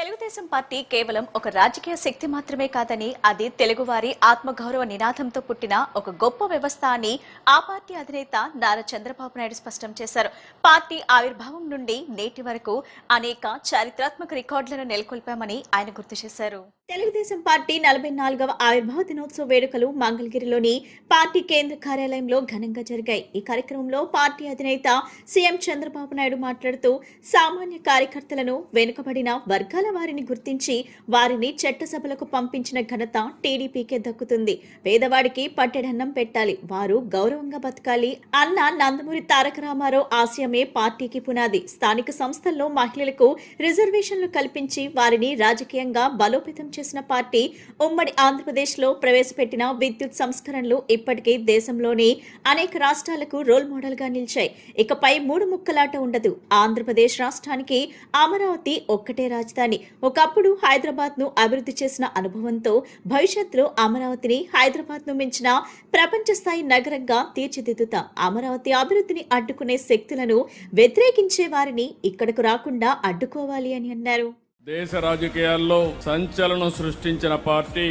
Telugu Desam party కేవలం ఒక రాజకీయ శక్తి మాత్రమే కాదని అది తెలుగువారి ఆత్మగౌరవ నినాదంతో పుట్టిన ఒక గొప్ప వ్యవస్థ అని ఆ పార్టీ అధినేత నారా చంద్రబాబు నాయుడు స్పష్టం చేశారు. పార్టీ ఆవిర్భావం నుండి నేటి వరకు అనేక చారిత్రాత్మక రికార్డులను నెలకొల్పామని ఆయన గుర్తు చేశారు. తెలుగుదేశం పార్టీ 44వ ఆవిర్భావ దినోత్సవ వేడుకలు మంగళగిరిలోని పార్టీ కేంద్ర కార్యాలయంలో ఘనంగా జరిగాయి. ఈ కార్యక్రమంలో పార్టీ అధినేత సీఎం చంద్రబాబు నాయుడు మాట్లాడుతూ సామాన్య కార్యకర్తలను వెనుకబడిన వర్గాల వారిని గుర్తించి వారిని చట్టసభలకు పంపించిన ఘనత టీడీపీకే దక్కుతుంది. పేదవాడికి పట్టెడన్నం పెట్టాలి, వారు గౌరవంగా బతకాలి అన్న నందమూరి తారక రామారావు ఆశయమే పార్టీకి పునాది. స్థానిక సంస్థల్లో మహిళలకు రిజర్వేషన్లు కల్పించి వారిని రాజకీయంగా బలోపేతం చేసిన పార్టీ ఉమ్మడి ఆంధ్రప్రదేశ్లో ప్రవేశపెట్టిన విద్యుత్ సంస్కరణలు ఇప్పటికీ దేశంలోని అనేక రాష్ట్రాలకు రోల్ మోడల్ గా నిలిచాయి. ఇకపై మూడు ముక్కలాట ఉండదు. ఆంధ్రప్రదేశ్ రాష్ట్రానికి అమరావతి ఒక్కటే రాజధాని. ఒకప్పుడు హైదరాబాద్ ను అభివృద్ధి చేసిన అనుభవంతో భవిష్యత్తులో అమరావతిని హైదరాబాద్ ను మించిన ప్రపంచ స్థాయి నగరంగా తీర్చిదిద్దుతాం. అమరావతి అభివృద్ధిని అడ్డుకునే శక్తులను వ్యతిరేకించే వారిని ఇక్కడకు రాకుండా అడ్డుకోవాలి అని అన్నారు. దేశ రాజకీయాల్లో సంచలనం సృష్టించిన పార్టీ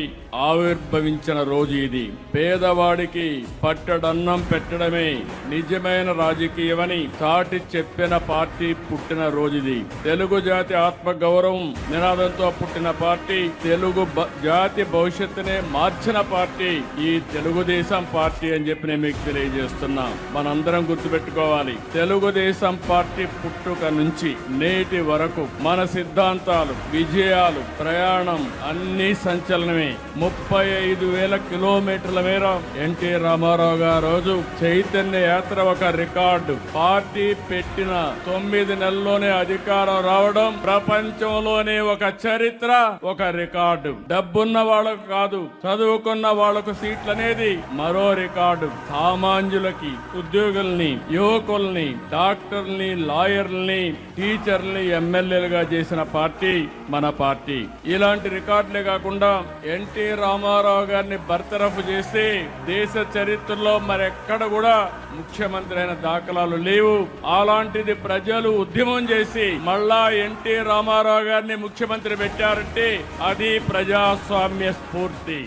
ఆవిర్భవించిన రోజు ఇది. పేదవాడికి పట్టడన్నం పెట్టడమే నిజమైన రాజకీయమని చాటి చెప్పిన పార్టీ పుట్టిన రోజుది. తెలుగు జాతి ఆత్మ గౌరవం నినాదంతో పుట్టిన పార్టీ, తెలుగు జాతి భవిష్యత్తునే మార్చిన పార్టీ ఈ తెలుగుదేశం పార్టీ అని చెప్పి నేను మీకు తెలియజేస్తున్నా. మనందరం గుర్తుపెట్టుకోవాలి, తెలుగుదేశం పార్టీ పుట్టుక నుంచి నేటి వరకు మన సిద్ధాంతాలు, విజయాలు, ప్రయాణం అన్ని సంచలనమే. 35,000 కిలోమీటర్ల మేర ఎన్టీ రామారావు గారు రోజు చైతన్య యాత్ర ఒక రికార్డు. పార్టీ పెట్టిన 9 నెలల్లోనే అధికారం రావడం ప్రపంచంలోనే ఒక చరిత్ర, ఒక రికార్డు. డబ్బున్న వాళ్ళకు కాదు, చదువుకున్న వాళ్లకు సీట్లు అనేది మరో రికార్డు. సామాన్యులకి, ఉద్యోగుల్ని, యువకుల్ని, డాక్టర్ని, లాయర్లని, టీచర్ని ఎమ్మెల్యేలుగా చేసిన పార్టీ మన పార్టీ. ఇలాంటి రికార్డులే కాకుండా ఎన్టీ రామారావు గారిని బర్తరఫ్ చేసి దేశ చరిత్రలో మరెక్కడ కూడా ముఖ్యమంత్రి అయిన దాఖలాలు లేవు. అలాంటిది ప్రజలు ఉద్యమం చేసి మళ్ళా ఎన్టీ రామారావు గారిని ముఖ్యమంత్రి పెట్టారంటే అది ప్రజాస్వామ్య స్ఫూర్తి.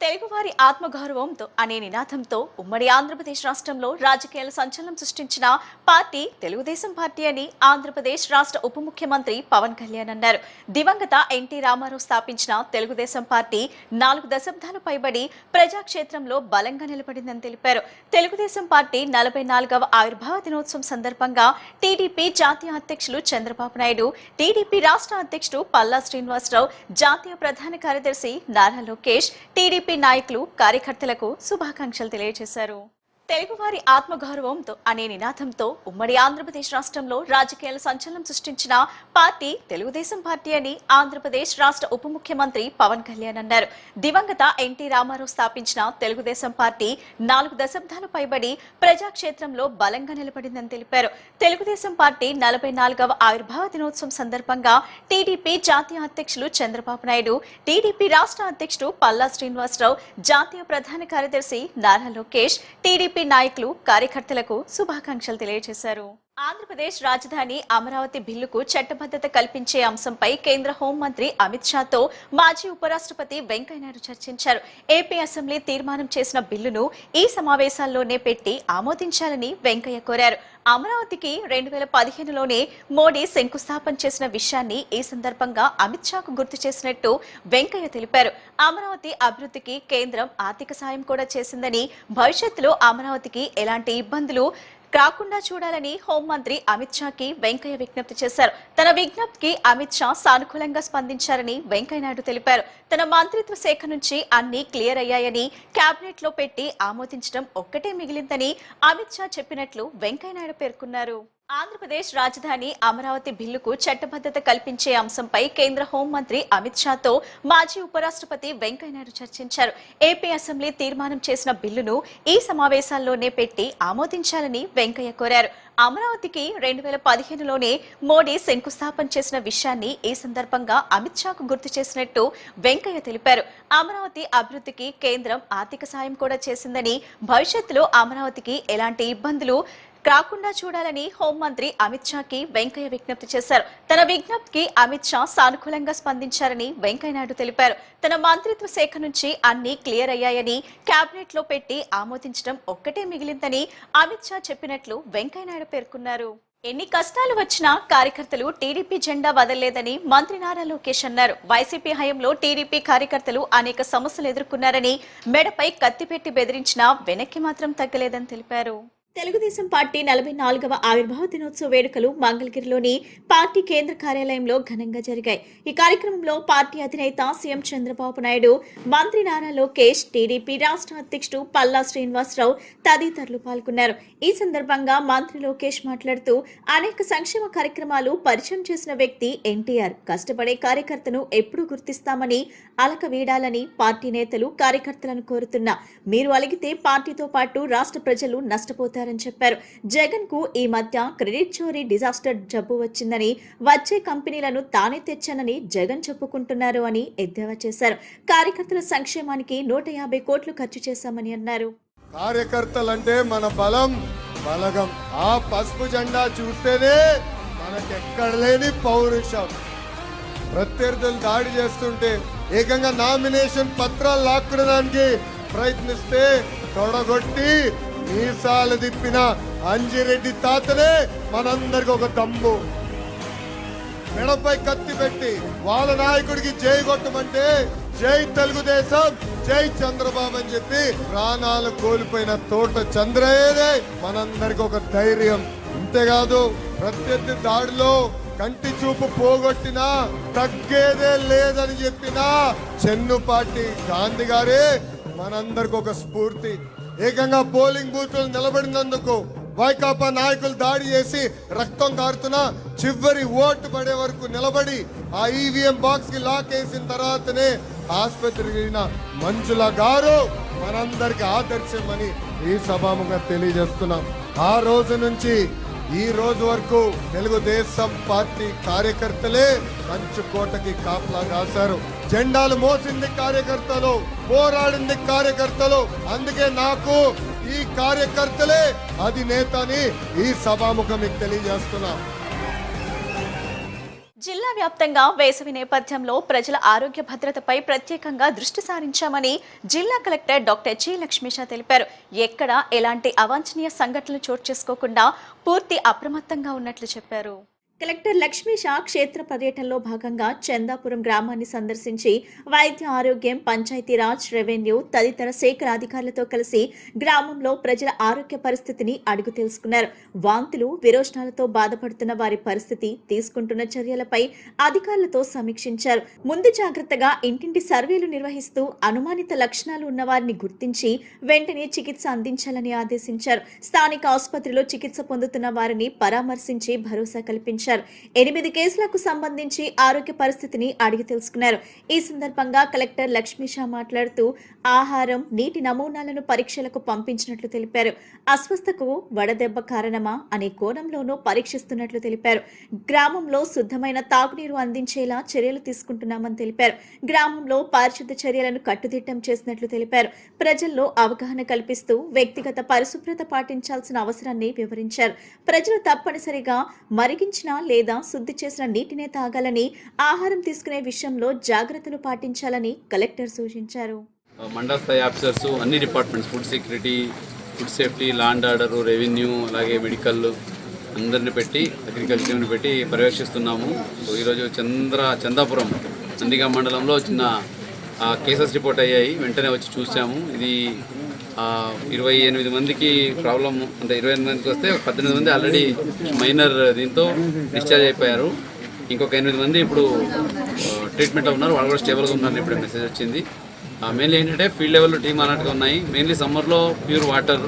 తెలుగువారి ఆత్మగౌరవంతో అనే నినాదంతో ఉమ్మడి ఆంధ్రప్రదేశ్ రాష్ట్రంలో రాజకీయాల సంచలనం సృష్టించిన పార్టీ తెలుగుదేశం పార్టీ అని ఆంధ్రప్రదేశ్ రాష్ట్ర ఉప ముఖ్యమంత్రి పవన్ కళ్యాణ్ అన్నారు. దివంగత ఎన్టీ రామారావు స్థాపించిన తెలుగుదేశం పార్టీ 4 దశాబ్దాలు పైబడి ప్రజాక్షేత్రంలో బలంగా నిలబడిందని తెలిపారు. తెలుగుదేశం పార్టీ 44వ ఆవిర్భావ దినోత్సవం సందర్భంగా టీడీపీ జాతీయ అధ్యక్షులు చంద్రబాబు నాయుడు, టీడీపీ రాష్ట్ర అధ్యక్షుడు పల్లా శ్రీనివాసరావు, జాతీయ ప్రధాన కార్యదర్శి నారా లోకేష్, టీడీపీ నాయకులు, కార్యకర్తలకు శుభాకాంక్షలు తెలియజేశారు. తెలుగువారి ఆత్మగౌరవంతో అనే నినాదంతో ఉమ్మడి ఆంధ్రప్రదేశ్ రాష్ట్రంలో రాజకీయాల సంచలనం సృష్టించిన పార్టీ తెలుగుదేశం పార్టీ అని ఆంధ్రప్రదేశ్ రాష్ట్ర ఉప ముఖ్యమంత్రి పవన్ కళ్యాణ్ అన్నారు. దివంగత ఎన్టీ రామారావు స్థాపించిన తెలుగుదేశం పార్టీ 4 దశాబ్దాలు పైబడి ప్రజాక్షేత్రంలో బలంగా నిలబడిందని తెలిపారు. తెలుగుదేశం పార్టీ 44వ ఆవిర్భావ దినోత్సవం సందర్భంగా టీడీపీ జాతీయ అధ్యక్షులు చంద్రబాబు నాయుడు, టీడీపీ రాష్ట్ర అధ్యక్షుడు పల్లా శ్రీనివాసరావు, జాతీయ ప్రధాన కార్యదర్శి నారా లోకేష్, టీడీపీ నాయకులు, కార్యకర్తలకు శుభాకాంక్షలు తెలియజేశారు. ఆంధ్రప్రదేశ్ రాజధాని అమరావతి బిల్లుకు చట్టబద్ధత కల్పించే అంశంపై కేంద్ర హోంమంత్రి అమిత్ షాతో మాజీ ఉపరాష్ట్రపతి వెంకయ్యనాయుడు చర్చించారు. ఏపీ అసెంబ్లీ తీర్మానం చేసిన బిల్లును ఈ సమావేశాల్లోనే పెట్టి ఆమోదించాలని వెంకయ్య కోరారు. అమరావతికి 2015లోనే మోడీ శంకుస్థాపన చేసిన విషయాన్ని ఈ సందర్భంగా అమిత్ షాకు గుర్తు చేసినట్టు వెంకయ్య తెలిపారు. అమరావతి అభివృద్ధికి కేంద్రం ఆర్థిక సాయం కూడా చేసిందని, భవిష్యత్తులో అమరావతికి ఎలాంటి ఇబ్బందులు కాకుండా చూడాలని హోంమంత్రి అమిత్ షాకి వెంకయ్య విజ్ఞప్తి చేశారు. తన విజ్ఞప్తికి అమిత్ షా సానుకూలంగా స్పందించారని వెంకయ్యనాయుడు తెలిపారు. తన మంత్రిత్వ శాఖ నుంచి అన్ని క్లియర్ అయ్యాయని, కేబినెట్ లో పెట్టి ఆమోదించడం ఒక్కటే మిగిలిందని అమిత్ షా చెప్పినట్లు వెంకయ్యనాయుడు పేర్కొన్నారు. ఆంధ్రప్రదేశ్ రాజధాని అమరావతి బిల్లుకు చట్టబద్ధత కల్పించే అంశంపై కేంద్ర హోంమంత్రి అమిత్ షాతో మాజీ ఉపరాష్ట్రపతి వెంకయ్యనాయుడు చర్చించారు. ఏపీ అసెంబ్లీ తీర్మానం చేసిన బిల్లును ఈ సమావేశాల్లోనే పెట్టి ఆమోదించాలని వెంకయ్య కోరారు. అమరావతికి 2015లోనే మోడీ శంకుస్థాపన చేసిన విషయాన్ని ఈ సందర్భంగా అమిత్ షాకు గుర్తు చేసినట్టు వెంకయ్య తెలిపారు. అమరావతి అభివృద్ధికి కేంద్రం ఆర్థిక సాయం కూడా చేసిందని, భవిష్యత్తులో అమరావతికి ఎలాంటి ఇబ్బందులు రాకుండా చూడాలని హోంమంత్రి అమిత్ షాకి వెంకయ్య విజ్ఞప్తి చేశారు. తన విజ్ఞప్తికి అమిత్ షా సానుకూలంగా స్పందించారని వెంకయ్యనాయుడు తెలిపారు. తన మంత్రిత్వ శాఖ నుంచి అన్ని క్లియర్ అయ్యాయని, కేబినెట్ లో పెట్టి ఆమోదించడం ఒక్కటే మిగిలిందని అమిత్ షా చెప్పినట్లు వెంకయ్యనాయుడు పేర్కొన్నారు. ఎన్ని కష్టాలు వచ్చినా కార్యకర్తలు టీడీపీ జెండా వదలలేదని మంత్రి నారా లోకేష్ అన్నారు. వైసీపీ హయాంలో టీడీపీ కార్యకర్తలు అనేక సమస్యలు ఎదుర్కొన్నారని, మెడపై కత్తి పెట్టి బెదిరించినా వెనక్కి మాత్రం తగ్గలేదని తెలిపారు. తెలుగుదేశం పార్టీ 44వ ఆవిర్భావ దినోత్సవ వేడుకలు మంగళగిరిలోని పార్టీ కేంద్ర కార్యాలయంలో ఘనంగా జరిగాయి. ఈ కార్యక్రమంలో పార్టీ అధినేత సీఎం చంద్రబాబు నాయుడు, మంత్రి నారా లోకేష్, టీడీపీ రాష్ట్ర అధ్యక్షుడు పల్లా శ్రీనివాసరావు తదితరులు పాల్గొన్నారు. ఈ సందర్భంగా మంత్రి లోకేష్ మాట్లాడుతూ, అనేక సంక్షేమ కార్యక్రమాలు పరిచయం చేసిన వ్యక్తి ఎన్టీఆర్. కష్టపడే కార్యకర్తను ఎప్పుడూ గుర్తిస్తామని, అలక వీడాలని పార్టీ నేతలు కార్యకర్తలను కోరుతున్నా. మీరు అలిగితే పార్టీతో పాటు రాష్ట్ర ప్రజలు నష్టపోతారు చెప్పారు. జగన్ కు ఈ మధ్య క్రెడిట్ చోరీ డిజాస్టర్ జబ్బు వచ్చిందని, వచ్చే కంపెనీలను తానే తెచ్చానని జగన్ చెప్పుకుంటున్నారు అని ఎద్దేవా చేశారు. కార్యకర్తల సంక్షేమానికి 150 కోట్లు ఖర్చు చేశామని అన్నారు. కార్యకర్తలంటే మన బలం, బలగం. ఆ పసుపు జెండా చూస్తేనే మనకెక్కడ లేని పౌరుషం. ప్రత్యర్థులు దాడి చేస్తుంటే ఏకంగా నామినేషన్ పత్రాలు లాక్కునేదానికి ప్రయత్నిస్తే తొడగొట్టి మీసాలు తిప్పిన అంజిరెడ్డి తాతనే మనందరికి ఒక దమ్ము. మెడపై కత్తి పెట్టి వాళ్ళ నాయకుడికి జై కొట్టమంటే జై తెలుగుదేశం, జై చంద్రబాబు అని చెప్పి ప్రాణాలు కోల్పోయిన తోట చంద్రయ్యనే మనందరికి ఒక ధైర్యం. అంతేకాదు, ప్రత్యర్థి దాడిలో కంటి చూపు పోగొట్టినా తగ్గేదే లేదని చెప్పిన చెన్నుపాటి గాంధీ గారే మనందరికి ఒక స్ఫూర్తి. ఏకంగా పోలింగ్ బూత్లు నిలబడినందుకు వైకాపా నాయకులు దాడి చేసి రక్తం కారుతున్నా చివరి ఓటు పడే వరకు నిలబడి ఆ ఈవీఎం బాక్స్ కి లాక్ వేసిన తర్వాతనే ఆసుపత్రికి వెళ్ళిన మంజుల గారు మనందరికి ఆదర్శమని ఈ సభాముఖంగా తెలియజేస్తున్నాం. ఆ రోజు నుంచి ఈ రోజు వరకు తెలుగుదేశం పార్టీ కార్యకర్తలే కంచుకోటకి కాపలా కాశారు. జెండాలు మోసింది కార్యకర్తలు, పోరాడింది కార్యకర్తలు. అందుకే నాకు ఈ కార్యకర్తలే అధినేత అని ఈ సభాముఖం మీకు తెలియజేస్తున్నా. జిల్లా వ్యాప్తంగా వేసవి నేపథ్యంలో ప్రజల ఆరోగ్య భద్రతపై ప్రత్యేకంగా దృష్టి సారించామని జిల్లా కలెక్టర్ డాక్టర్ జి లక్ష్మీష తెలిపారు. ఎక్కడ ఎలాంటి అవాంఛనీయ సంఘటనలు చోటు చేసుకోకుండా పూర్తి అప్రమత్తంగా ఉన్నట్లు చెప్పారు. కలెక్టర్ లక్ష్మీష క్షేత్ర పర్యటనలో భాగంగా చందాపురం గ్రామాన్ని సందర్శించి వైద్య ఆరోగ్యం, పంచాయతీరాజ్, రెవెన్యూ తదితర శాఖల అధికారులతో కలిసి గ్రామంలో ప్రజల ఆరోగ్య పరిస్థితిని అడుగు తెలుసుకున్నారు. వాంతులు, విరోచనాలతో బాధపడుతున్న వారి పరిస్థితి, తీసుకుంటున్న చర్యలపై అధికారులతో సమీక్షించారు. ముందు జాగ్రత్తగా ఇంటింటి సర్వేలు నిర్వహిస్తూ అనుమానిత లక్షణాలు ఉన్న వారిని గుర్తించి వెంటనే చికిత్స అందించాలని ఆదేశించారు. స్థానిక ఆసుపత్రిలో చికిత్స పొందుతున్న వారిని పరామర్శించి భరోసా కల్పించారు. 8 కేసులకు సంబంధించి ఆరోగ్య పరిస్థితిని అడిగి తెలుసుకున్నారు. ఈ సందర్భంగా కలెక్టర్ లక్ష్మీషా మాట్లాడుతూ, ఆహారం, నీటి నమూనాలను పరీక్షలకు పంపించినట్లు తెలిపారు. అస్వస్థకు వడదెబ్బ కారణమా అనే కోణంలోనూ పరీక్షిస్తున్నట్లు తెలిపారు. గ్రామంలో శుద్ధమైన తాగునీరు అందించేలా చర్యలు తీసుకుంటున్నామని తెలిపారు. గ్రామంలో పారిశుద్ధ చర్యలను కట్టుదిట్టం చేసినట్లు తెలిపారు. ప్రజల్లో అవగాహన కల్పిస్తూ వ్యక్తిగత పరిశుభ్రత పాటించాల్సిన అవసరాన్ని వివరించారు. ప్రజలు తప్పనిసరిగా మరిగించిన లేదా శుద్ధి చేసిన నీటినే తాగాలని, ఆహారం తీసుకునే విషయంలో జాగ్రత్తలు పాటించాలని కలెక్టర్ సూచించారు. మండల స్థాయి ఆఫీసర్స్, అన్ని departments, food security, food safety, law and order, revenue, అలాగే మెడికల్ అందరిని పెట్టి, అగ్రికల్చర్ని పెట్టి పర్యవేక్షిస్తున్నాము. సో ఈరోజు చందాపురం నందిగా మండలంలో చిన్న కేసెస్ రిపోర్ట్ అయ్యాయి. వెంటనే వచ్చి చూసాము. ఇది 28 మందికి ప్రాబ్లం, అంటే 28 మందికి వస్తే 18 మంది ఆల్రెడీ మైనర్ దీంతో డిశ్చార్జ్ అయిపోయారు. ఇంకొక 8 మంది ఇప్పుడు ట్రీట్మెంట్లో ఉన్నారు. వాళ్ళు కూడా స్టేబుల్గా ఉన్నారని ఇప్పుడు మెసేజ్ వచ్చింది. మెయిన్లీ ఏంటంటే ఫీల్డ్ లెవెల్లో టీమ్ అన్నట్టుగా ఉన్నాయి. మెయిన్లీ సమ్మర్లో ప్యూర్ వాటర్,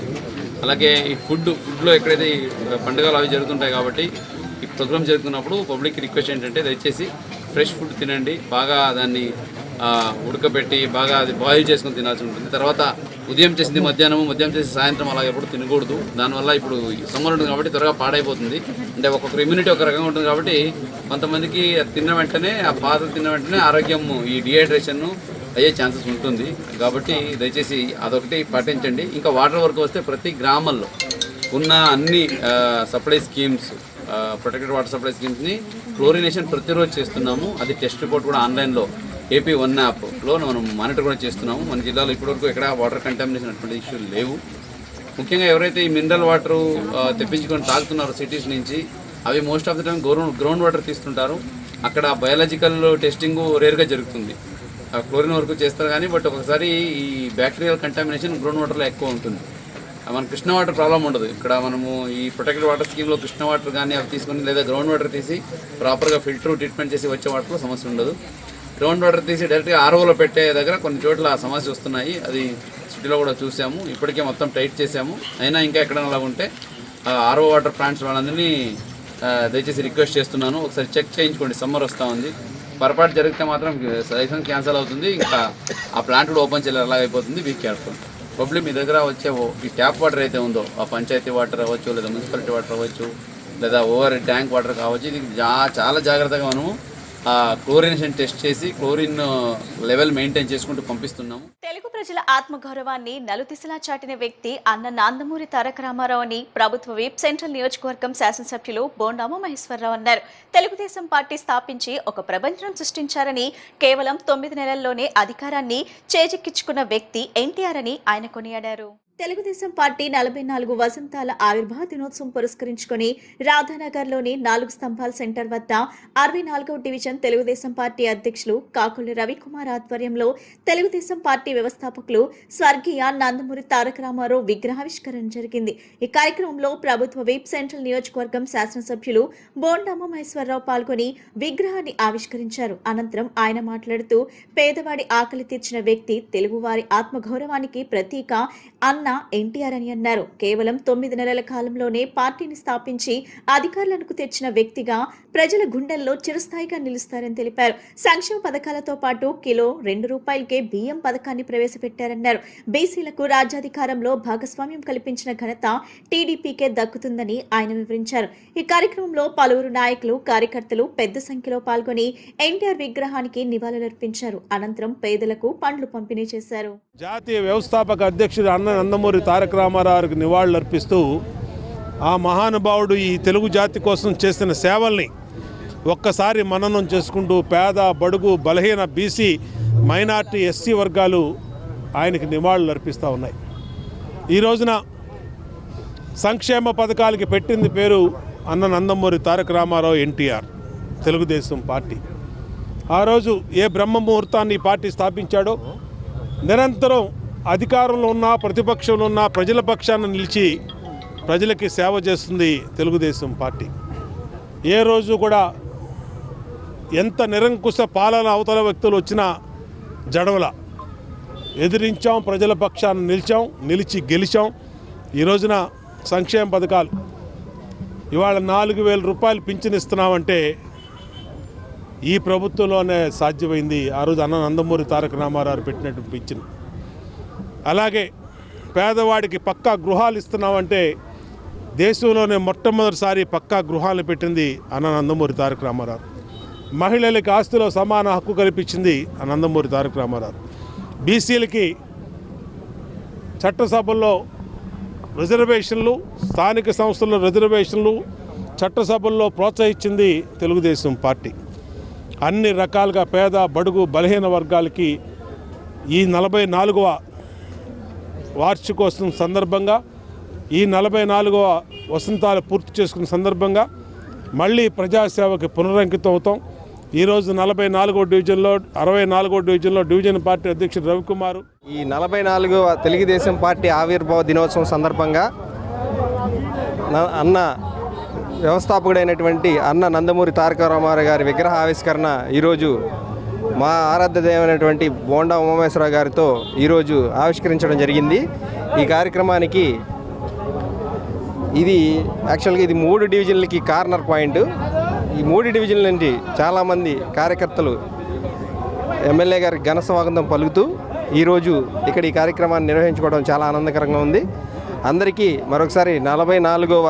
అలాగే ఈ ఫుడ్లో ఎక్కడైతే పండుగలు అవి జరుగుతుంటాయి కాబట్టి ఈ ప్రోగ్రామ్ జరుగుతున్నప్పుడు పబ్లిక్ రిక్వెస్ట్ ఏంటంటే దయచేసి ఫ్రెష్ ఫుడ్ తినండి. బాగా దాన్ని ఉడకబెట్టి బాగా అది బాయిల్ చేసుకొని తినాల్సి ఉంటుంది. తర్వాత ఉదయం చేసింది మధ్యాహ్నం చేసి సాయంత్రం అలాగే ఎప్పుడు తినకూడదు. దానివల్ల ఇప్పుడు సమ్మర్ ఉంటుంది కాబట్టి త్వరగా పాడైపోతుంది. అంటే ఒక్కొక్క ఇమ్యూనిటీ ఒక రకంగా ఉంటుంది కాబట్టి కొంతమందికి తిన్న వెంటనే ఆరోగ్యం ఈ డిహైడ్రేషన్ అయ్యే ఛాన్సెస్ ఉంటుంది. కాబట్టి దయచేసి అదొకటి పాటించండి. ఇంకా వాటర్ వరకు వస్తే ప్రతి గ్రామంలో ఉన్న అన్ని supply schemes, protected water supply స్కీమ్స్ని క్లోరినేషన్ ప్రతిరోజు చేస్తున్నాము. అది టెస్ట్ రిపోర్ట్ కూడా ఆన్లైన్లో AP1 యాప్లో మనం మానిటర్ కూడా చేస్తున్నాము. మన జిల్లాలో ఇప్పటివరకు ఎక్కడ వాటర్ కంటామినేషన్ అటువంటి ఇష్యూలు లేవు. ముఖ్యంగా ఎవరైతే ఈ మినరల్ వాటర్ తెప్పించుకొని తాగుతున్నారో సిటీస్ నుంచి, అవి most of the time ground water తీస్తుంటారు. అక్కడ బయాలజికల్ టెస్టింగ్ రేర్గా జరుగుతుంది. క్లోరిన్ వరకు చేస్తారు కానీ బట్ ఒకసారి ఈ బ్యాక్టీరియల్ కంటామినేషన్ గ్రౌండ్ వాటర్లో ఎక్కువ ఉంటుంది. మన కృష్ణ వాటర్ ప్రాబ్లం ఉండదు. ఇక్కడ మనము ఈ ప్రొటెక్టెడ్ వాటర్ స్కీమ్లో కృష్ణ వాటర్ కానీ అవి తీసుకొని లేదా గ్రౌండ్ వాటర్ తీసి ప్రాపర్గా ఫిల్టర్ ట్రీట్మెంట్ చేసి వచ్చే వాటర్లో సమస్య ఉండదు. గ్రౌండ్ వాటర్ తీసి డైరెక్ట్గా ROలో పెట్టే దగ్గర కొన్ని చోట్ల సమస్య వస్తున్నాయి. అది సిటీలో కూడా చూసాము. ఇప్పటికే మొత్తం టైట్ చేసాము. అయినా ఇంకా ఎక్కడైనా అలా ఉంటే RO వాటర్ ప్లాంట్స్ వాళ్ళందరినీ దయచేసి రిక్వెస్ట్ చేస్తున్నాను, ఒకసారి చెక్ చేయించుకోండి. సమ్మర్ వస్తూ ఉంది, పొరపాటు జరిగితే మాత్రం లైసెన్స్ క్యాన్సిల్ అవుతుంది. ఇంకా ఆ ప్లాంట్ కూడా ఓపెన్ చేయలేరు, అలాగ అయిపోతుంది. Be careful. పబ్లిక్ మీ దగ్గర వచ్చే ఈ ట్యాప్ వాటర్ అయితే ఉందో, ఆ పంచాయతీ వాటర్ అవ్వచ్చు, లేదా మున్సిపాలిటీ వాటర్ అవ్వచ్చు, లేదా ఓవర్ ట్యాంక్ వాటర్ కావచ్చు, ఇది చాలా జాగ్రత్తగా మనము క్లోరినేషన్ టెస్ట్ చేసి క్లోరిన్ లెవెల్ మెయింటైన్ చేసుకుంటూ పంపిస్తున్నాము. తెలుగు ప్రజల ఆత్మగౌరవాన్ని నలుదిశలా చాటిన వ్యక్తి అన్న నందమూరి తారక రామారావు అని ప్రభుత్వ విప్ సెంట్రల్ నియోజకవర్గం శాసనసభ్యులు బోండామ మహేశ్వరరావు అన్నారు. తెలుగుదేశం పార్టీ స్థాపించి ఒక ప్రపంచం సృష్టించారని, కేవలం 9 నెలల్లోనే అధికారాన్ని చేజిక్కించుకున్న వ్యక్తి ఎన్టీఆర్ అని ఆయన కొనియాడారు. తెలుగుదేశం పార్టీ 44 వసంతాల ఆవిర్భావ దినోత్సవం పురస్కరించుకుని రాధానగర్లోని 4 స్తంభాల సెంటర్ వద్ద 64వ డివిజన్ తెలుగుదేశం పార్టీ అధ్యక్షులు కాకుల రవికుమార్ ఆధ్వర్యంలో తెలుగుదేశం పార్టీ వ్యవస్థాపకులు స్వర్గీయ నందమూరి తారక రామారావు విగ్రహావిష్కరణ జరిగింది. ఈ కార్యక్రమంలో ప్రభుత్వ విప్ సెంట్రల్ నియోజకవర్గం శాసనసభ్యులు బోండామ మహేశ్వరరావు పాల్గొని విగ్రహాన్ని ఆవిష్కరించారు. అనంతరం ఆయన మాట్లాడుతూ, పేదవాడి ఆకలి తీర్చిన వ్యక్తి, తెలుగువారి ఆత్మగౌరవానికి ప్రతీక అన్న ఎన్టీఆర్ అని అన్నారు. కేవలం 9 నెలల కాలంలోనే పార్టీని స్థాపించి అధికారులకు తెచ్చిన వ్యక్తిగా ప్రజల గుండెల్లో చిరస్థాయిగా నిలుస్తారని తెలిపారు. సంక్షేమ పథకాలతో పాటు కిలో ₹2కే బియ్యం పథకాన్ని ప్రవేశపెట్టారన్నారు. బీసీలకు రాజ్యాధికారంలో భాగస్వామ్యం కల్పించిన ఘనత టీడీపీకే దక్కుతుందని ఆయన వివరించారు. ఈ కార్యక్రమంలో పలువురు నాయకులు, కార్యకర్తలు పెద్ద సంఖ్యలో పాల్గొని ఎన్టీఆర్ విగ్రహానికి నివాళులర్పించారు. అనంతరం పేదలకు పండ్లు పంపిణీ చేశారు. జాతీయ వ్యవస్థాపక అధ్యక్షుడు అన్న నందమూరి తారక రామారావుకి నివాళులర్పిస్తూ, ఆ మహానుభావుడు ఈ తెలుగు జాతి కోసం చేసిన సేవల్ని ఒక్కసారి మననం చేసుకుంటూ పేద, బడుగు, బలహీన, బీసీ, మైనార్టీ, ఎస్సీ వర్గాలు ఆయనకి నివాళులు అర్పిస్తూ ఉన్నాయి. ఈ రోజున సంక్షేమ పథకాలకి పెట్టింది పేరు అన్న నందమూరి తారక రామారావు, ఎన్టీఆర్, తెలుగుదేశం పార్టీ. ఆ రోజు ఏ బ్రహ్మ ముహూర్తాన్ని ఈ పార్టీ స్థాపించాడో, నిరంతరం అధికారంలో ఉన్న, ప్రతిపక్షంలో ఉన్న ప్రజల పక్షాన నిలిచి ప్రజలకి సేవ చేస్తుంది తెలుగుదేశం పార్టీ. ఏ రోజు కూడా ఎంత నిరంకుశ పాలన అవతల వ్యక్తులు వచ్చినా జడవల ఎదిరించాం, ప్రజల పక్షాన నిలిచి గెలిచాం. ఈ రోజున సంక్షేమ పథకాలు ఇవాళ 4,000 రూపాయలు పింఛన్ ఇస్తున్నామంటే ఈ ప్రభుత్వంలోనే సాధ్యమైంది. ఆ రోజు అన్న నందమూరి తారక రామారావు పెట్టినట్టు పింఛన్. అలాగే పేదవాడికి పక్కా గృహాలు ఇస్తున్నామంటే దేశంలోనే మొట్టమొదటిసారి పక్కా గృహాలు పెట్టింది అన్న నందమూరి తారక రామారావు. మహిళలకి ఆస్తిలో సమాన హక్కు కల్పించింది నందమూరి తారక రామారావు. బీసీలకి చట్టసభల్లో రిజర్వేషన్లు, స్థానిక సంస్థల్లో రిజర్వేషన్లు, చట్టసభల్లో ప్రోత్సహించింది తెలుగుదేశం పార్టీ. అన్ని రకాలుగా పేద, బడుగు, బలహీన వర్గాలకి ఈ 44వ వార్షికోత్సవం సందర్భంగా, ఈ 44వ వసంతాలు పూర్తి చేసుకున్న సందర్భంగా మళ్ళీ ప్రజాసేవకి పునరంకితం అవుతాం. ఈరోజు 44వ డివిజన్లో, 64వ డివిజన్లో డివిజన్ పార్టీ అధ్యక్షుడు రవికుమార్. ఈ 44వ తెలుగుదేశం పార్టీ ఆవిర్భావ దినోత్సవం సందర్భంగా అన్న వ్యవస్థాపకుడైనటువంటి అన్న నందమూరి తారక రామారావు గారి విగ్రహ ఆవిష్కరణ ఈరోజు మా ఆరాధ్య దైవమైనటువంటి బోండా ఉమామేశ్వరరావు గారితో ఈరోజు ఆవిష్కరించడం జరిగింది. ఈ కార్యక్రమానికి ఇది యాక్చువల్గా ఇది 3 డివిజన్లకి కార్నర్ పాయింట్. ఈ 3 డివిజన్ల నుండి చాలామంది కార్యకర్తలు ఎమ్మెల్యే గారికి ఘన స్వాగతం పలుకుతూ ఈరోజు ఇక్కడ ఈ కార్యక్రమాన్ని నిర్వహించుకోవడం చాలా ఆనందకరంగా ఉంది. అందరికీ మరొకసారి 44వ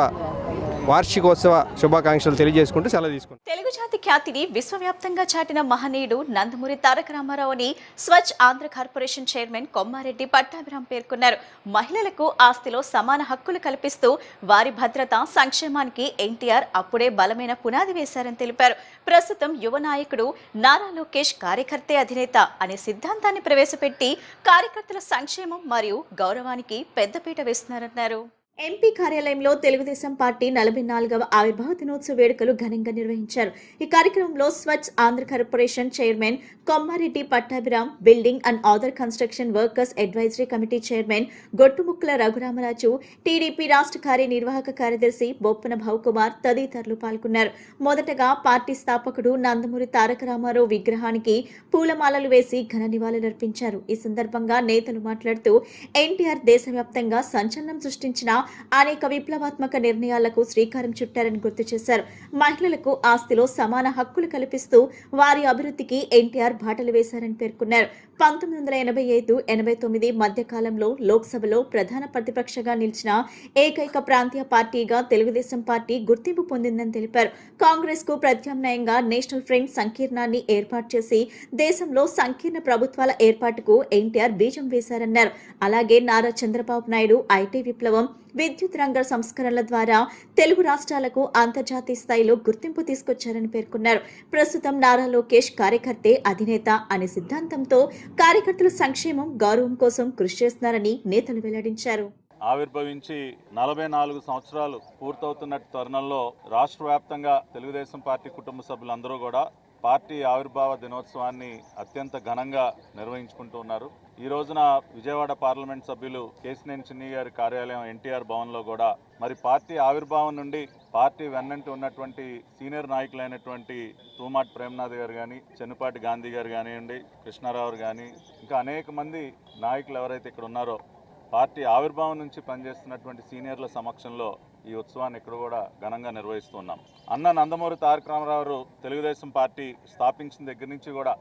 వార్షికోత్సవ శుభాకాంక్షలు తెలియజేసుకుంటూ సెలవు తీసుకుంటాం. తెలుగు జాతి ఖ్యాతిని విశ్వవ్యాప్తంగా చాటిన మహనీయుడు నందమూరి తారక రామారావు అని స్వచ్ఛ ఆంధ్ర కార్పొరేషన్ చైర్మన్ కొమ్మారెడ్డి పట్టాభిరామ్ పేర్కొన్నారు. మహిళలకు ఆస్తిలో సమాన హక్కులు కల్పిస్తూ వారి భద్రత, సంక్షేమానికి ఎన్టీఆర్ అప్పుడే బలమైన పునాది వేశారని తెలిపారు. ప్రస్తుతం యువ నాయకుడు నారా లోకేష్ కార్యకర్తే అధినేత అనే సిద్ధాంతాన్ని ప్రవేశపెట్టి కార్యకర్తల సంక్షేమం మరియు గౌరవానికి పెద్దపీట వేస్తున్నారన్నారు. ఎంపీ కార్యాలయంలో తెలుగుదేశం పార్టీ 44వ ఆవిర్భావ దినోత్సవ వేడుకలు ఘనంగా నిర్వహించారు. ఈ కార్యక్రమంలో Swachh Andhra corporation chairman Kommareddy Pattabhiram, building and other construction workers advisory committee chairman Gottumukkala Raghuramaraju, TDP రాష్ట్ర కార్యనిర్వాహక కార్యదర్శి బొప్పన భవకుమార్ తదితరులు పాల్గొన్నారు. మొదటగా పార్టీ స్థాపకుడు నందమూరి తారక రామారావు విగ్రహానికి పూలమాలలు వేసి ఘన నివాళులర్పించారు. ఈ సందర్భంగా నేతలు మాట్లాడుతూ ఎన్టీఆర్ దేశవ్యాప్తంగా సంచలనం సృష్టించిన అనేక విప్లవాత్మక నిర్ణయాలకు శ్రీకారం చుట్టారని గుర్తు చేశారు. మహిళలకు ఆస్తిలో సమాన హక్కులు కల్పిస్తూ వారి అభివృద్ధికి ఎన్టీఆర్ బాటలు వేశారని పేర్కొన్నారు. 1985-89 మధ్యకాలంలో లోక్సభలో ప్రధాన ప్రతిపక్షగా నిలిచిన ఏకైక ప్రాంతీయ పార్టీగా తెలుగుదేశం పార్టీ గుర్తింపు పొందిందని తెలిపారు. కాంగ్రెస్ కు ప్రత్యామ్నాయంగా నేషనల్ ఫ్రంట్ సంకీర్ణాన్ని ఏర్పాటు చేసి దేశంలో సంకీర్ణ ప్రభుత్వాల ఏర్పాటుకు ఎన్టీఆర్ బీజం వేశారన్నారు. అలాగే నారా చంద్రబాబు నాయుడు ఐటీ విప్లవం, విద్యుత్ రంగ సంస్కరణల ద్వారా తెలుగు రాష్ట్రాలకు అంతర్జాతీయ స్థాయిలో గుర్తింపు తీసుకొచ్చారని పేర్కొన్నారు. ప్రస్తుతం నారా లోకేష్ కార్యకర్తే అధినేత అనే సిద్ధాంతంతో కార్యకర్తల సంక్షేమం, గౌరవం కోసం కృషి చేస్తున్నారని నేతలు వెల్లడించారు. ఆవిర్భవించి 44 సంవత్సరాలు పూర్తవుతున్న తరుణంలో రాష్ట్ర వ్యాప్తంగా తెలుగుదేశం పార్టీ కుటుంబ సభ్యులందరూ కూడా పార్టీ ఆవిర్భావ దినోత్సవాన్ని అత్యంత ఘనంగా నిర్వహించుకుంటూ ఉన్నారు. ఈ రోజున విజయవాడ పార్లమెంట్ సభ్యులు కేశినేని చిన్ని గారి కార్యాలయం ఎన్టీఆర్ భవన్లో కూడా మరి పార్టీ ఆవిర్భావం నుండి పార్టీ వెన్నంటి ఉన్నటువంటి సీనియర్ నాయకులైనటువంటి తూమాటి ప్రేమనాథ్ గారు కానీ, చెన్నుపాటి గాంధీ గారు కానివ్వండి, కృష్ణారావు కానీ, ఇంకా అనేక మంది నాయకులు ఎవరైతే ఇక్కడ ఉన్నారో పార్టీ ఆవిర్భావం నుంచి పనిచేస్తున్నటువంటి సీనియర్ల సమక్షంలో ఈ ఉత్సవాన్ని ఇక్కడ కూడా ఘనంగా నిర్వహిస్తున్నాం. అన్న నందమూరి తారక రామారావు తెలుగుదేశం పార్టీ స్థాపించిన దగ్గర నుంచి కూడా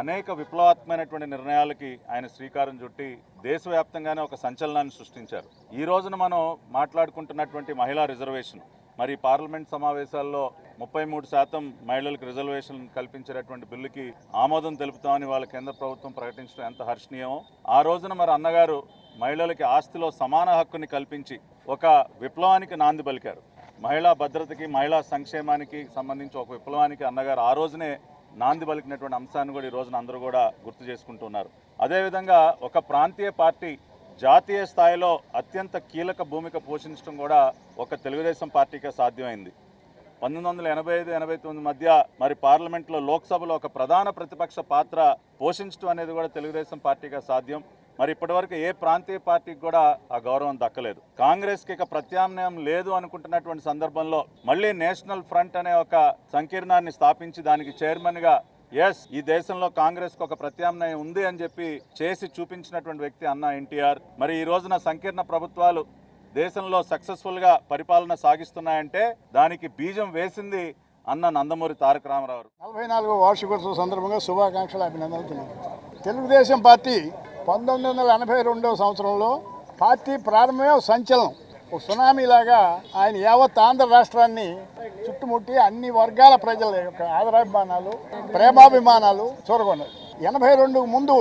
అనేక విప్లవాత్మకమైనటువంటి నిర్ణయాలకి ఆయన శ్రీకారం చుట్టి దేశవ్యాప్తంగానే ఒక సంచలనాన్ని సృష్టించారు. ఈ రోజున మనం మాట్లాడుకుంటున్నటువంటి మహిళా రిజర్వేషన్, మరి పార్లమెంట్ సమావేశాల్లో 33% మహిళలకు రిజర్వేషన్ కల్పించేటటువంటి బిల్లుకి ఆమోదం తెలుపుతామని వాళ్ళ కేంద్ర ప్రభుత్వం ప్రకటించడం ఎంత హర్షణీయమో, ఆ రోజున మరి అన్నగారు మహిళలకి ఆస్తిలో సమాన హక్కుని కల్పించి ఒక విప్లవానికి నాంది పలికారు. మహిళా భద్రతకి, మహిళా సంక్షేమానికి సంబంధించి ఒక విప్లవానికి అన్నగారు ఆ రోజునే నాంది పలికినటువంటి అంశాన్ని కూడా ఈ రోజున అందరూ కూడా గుర్తు చేసుకుంటున్నారు. అదేవిధంగా ఒక ప్రాంతీయ పార్టీ జాతీయ స్థాయిలో అత్యంత కీలక భూమిక పోషించడం కూడా ఒక తెలుగుదేశం పార్టీకే సాధ్యమైంది. 1985-89 మధ్య మరి పార్లమెంట్లో, లోక్సభలో ఒక ప్రధాన ప్రతిపక్ష పాత్ర పోషించడం అనేది కూడా తెలుగుదేశం పార్టీగా సాధ్యం. మరి ఇప్పటివరకు ఏ ప్రాంతీయ పార్టీకి కూడా ఆ గౌరవం దక్కలేదు. కాంగ్రెస్కి ఇక ప్రత్యామ్నాయం లేదు అనుకుంటున్నటువంటి సందర్భంలో మళ్ళీ నేషనల్ ఫ్రంట్ అనే ఒక సంకీర్ణాన్ని స్థాపించి దానికి చైర్మన్గా ఈ దేశంలో కాంగ్రెస్కి ఒక ప్రత్యామ్నాయం ఉంది అని చెప్పి చేసి చూపించినటువంటి వ్యక్తి అన్న ఎన్టీఆర్. మరి ఈ రోజున సంకీర్ణ ప్రభుత్వాలు దేశంలో సక్సెస్ఫుల్గా పరిపాలన సాగిస్తున్నాయంటే దానికి బీజం వేసింది అన్న నందమూరి తారక రామారావు. 44వ వార్షికోత్సవ సందర్భంగా శుభాకాంక్షలు, అభినందనలు తెలియజేస్తాను. తెలుగుదేశం పార్టీ 1982వ సంవత్సరంలో పార్టీ ప్రారంభమే సంచలనం, ఒక సునామీలాగా ఆయన యావత్ ఆంధ్ర రాష్ట్రాన్ని చుట్టుముట్టి అన్ని వర్గాల ప్రజల యొక్క ఆదరాభిమానాలు, ప్రేమాభిమానాలు చూరగొన్నారు. 82 ముందు